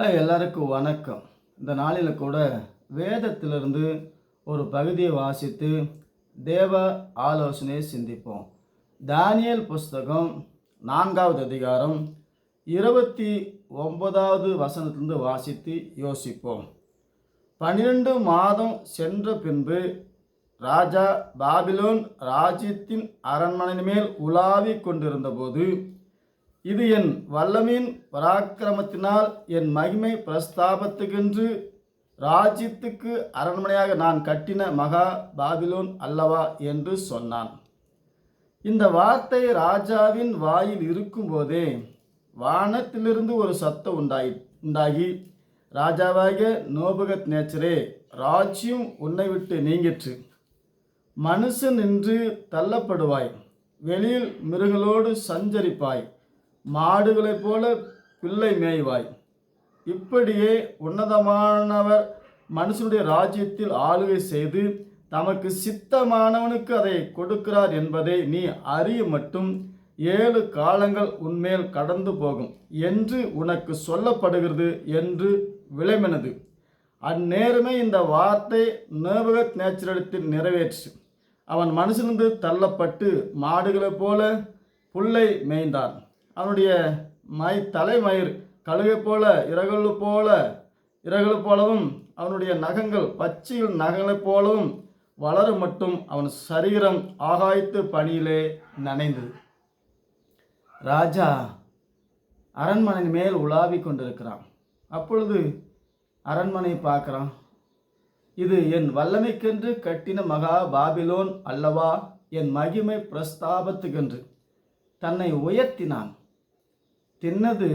எல்லாருக்கும் வணக்கம். இந்த நாளில் கூட வேதத்திலிருந்து ஒரு பகுதியை வாசித்து தேவ ஆலோசனையை சிந்திப்போம். தானியேல் புஸ்தகம் 4வது அதிகாரம் 29வது வசனத்திலிருந்து வாசித்து யோசிப்போம். 12 மாதம் சென்ற பின்பு ராஜா பாபிலோன் ராஜ்யத்தின் அரண்மனை மேல் உலாவிக் கொண்டிருந்தபோது, இது என் வல்லமையின் பராக்கிரமத்தினால் என் மகிமை பிரஸ்தாபத்துக்கென்று ராஜ்யத்துக்கு அரண்மனையாக நான் கட்டின மகா பாபிலோன் அல்லவா என்று சொன்னான். இந்த வார்த்தை ராஜாவின் வாயில் இருக்கும்போதே வானத்திலிருந்து ஒரு சத்தம் உண்டாகி, ராஜாவாகிய நேபுகத்நேச்சரே, ராஜ்யம் உன்னை விட்டு நீங்கிற்று. மனுஷன் நின்று தள்ளப்படுவாய், வெளியில் மிருகங்களோடு சஞ்சரிப்பாய், மாடுகளைப் போல பிள்ளை மேய்வாய். இப்படியே உன்னதமானவர் மனுஷனுடைய ராஜ்யத்தில் ஆளுகை செய்து தமக்கு சித்தமானவனுக்கு அதை கொடுக்கிறார் என்பதை நீ அறிய மட்டும் 7 காலங்கள் உன்மேல் கடந்து போகும் என்று உனக்கு சொல்லப்படுகிறது என்று விளம்பினது. அந்நேரமே இந்த வார்த்தை நேபுகத்நேச்சரிடத்தில் நிறைவேற்று. அவன் மனுஷனிருந்து தள்ளப்பட்டு மாடுகளைப் போல புல்லை மேய்ந்தான். அவனுடைய தலைமயிர் கழுகை போல இறகுகள் போலவும் அவனுடைய நகங்கள் பச்சையில் நகங்களைப் போலவும் வளர மட்டும் அவன் சரீரம் ஆகாயத்து பனியிலே நனைந்தது. ராஜா அரண்மனை மேல் உலாவிக் கொண்டிருக்கிறான். அப்பொழுது அரண்மனை பார்க்குறான். இது என் வல்லமைக்கென்று கட்டின மகா பாபிலோன் அல்லவா, என் மகிமை பிரஸ்தாபத்துக்கென்று. தன்னை உயர்த்தினான். தின்னது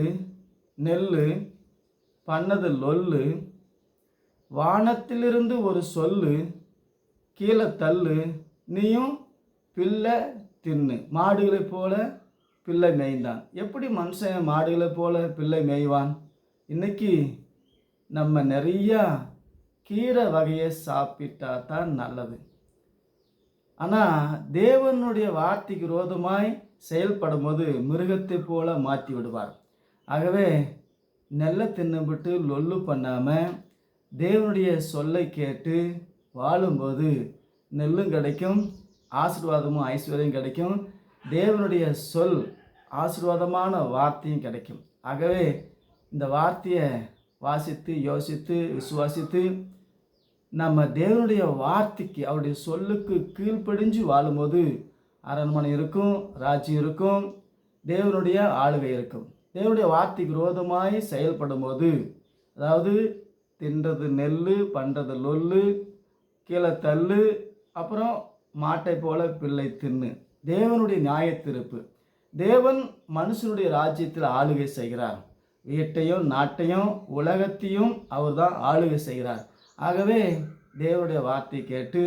நெல்லு, பண்ணது லொல்லு, வானத்திலிருந்து ஒரு சொல்லு, கீழே தள்ளு, நீயும் பிள்ளை தின்னு. மாடுகளைப் போல பிள்ளை மேய்ந்தான். எப்படி மனுஷன் மாடுகளைப் போல பிள்ளை மேய்வான்? இன்னைக்கு நம்ம நிறையா கீரை வகையை சாப்பிட்டா தான் நல்லது. ஆனால் தேவனுடைய வார்த்தைக்கு விரோதமாய் செயல்படும் போது மிருகத்தை போல மாற்றி விடுவார். ஆகவே நெல்லை தின்னுபிட்டு லொல்லு பண்ணாமல் தேவனுடைய சொல்லை கேட்டு வாழும்போது நெல்லும் கிடைக்கும், ஆசீர்வாதமும் ஐஸ்வர்யம் கிடைக்கும், தேவனுடைய சொல் ஆசீர்வாதமான வார்த்தையும் கிடைக்கும். ஆகவே இந்த வார்த்தையை வாசித்து யோசித்து விசுவாசித்து நம்ம தேவனுடைய வார்த்தைக்கு அவருடைய சொல்லுக்கு கீழ்ப்படிஞ்சு வாழும்போது அரண்மனை இருக்கும், ராஜ்யம் இருக்கும், தேவனுடைய ஆளுகை இருக்கும். தேவனுடைய வார்த்தைக்கு விரோதமாய் செயல்படும் போது, அதாவது தின்றது நெல், பண்ணுறது லொல்லு, கீழே தள்ளு, அப்புறம் மாட்டை போல பிள்ளை தின்னு, தேவனுடைய நியாயத்தீர்ப்பு. தேவன் மனுஷனுடைய ராஜ்யத்தில் ஆளுகை செய்கிறார். வீட்டையும் நாட்டையும் உலகத்தையும் அவர் தான் ஆளுகை செய்கிறார். ஆகவே தேவனுடைய வார்த்தை கேட்டு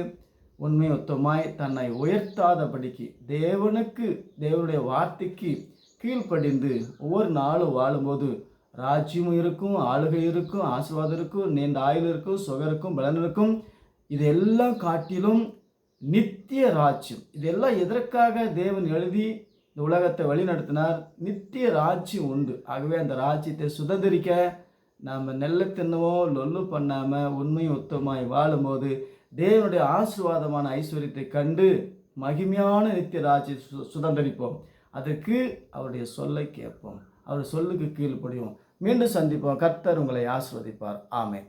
உண்மை ஒத்தமாய் தன்னை உயர்த்தாதபடிக்கு தேவனுடைய வார்த்தைக்கு கீழ்ப்படிந்து ஒவ்வொரு நாளும் வாழும்போது ராஜ்யமும் இருக்கும், ஆளுகை இருக்கும், ஆசீர்வாதம் இருக்கும், நீண்ட ஆயுள் இருக்கும், சுகம் இருக்கும், பலன் இருக்கும். இதெல்லாம் காட்டிலும் நித்திய ராஜ்யம். இதெல்லாம் எதற்காக தேவன் எழுதி இந்த உலகத்தை வழிநடத்தினார்? நித்திய ராஜ்யம் உண்டு. ஆகவே அந்த ராஜ்யத்தை சுதந்திரிக்க நாம் நெல்லை தின்னவும் லொல்லு பண்ணாமல் உண்மையும் ஒத்தமாய் வாழும்போது தேவனுடைய ஆசீர்வாதமான ஐஸ்வர்யத்தை கண்டு மகிமையான நித்திய ராஜ்யத்தை சுதந்திரிப்போம். அதற்கு அவருடைய சொல்லை கேட்போம், அவருடைய சொல்லுக்கு கீழ்ப்படிவோம். மீண்டும் சந்திப்போம். கர்த்தர் உங்களை ஆசீர்வதிப்பார். ஆமென்.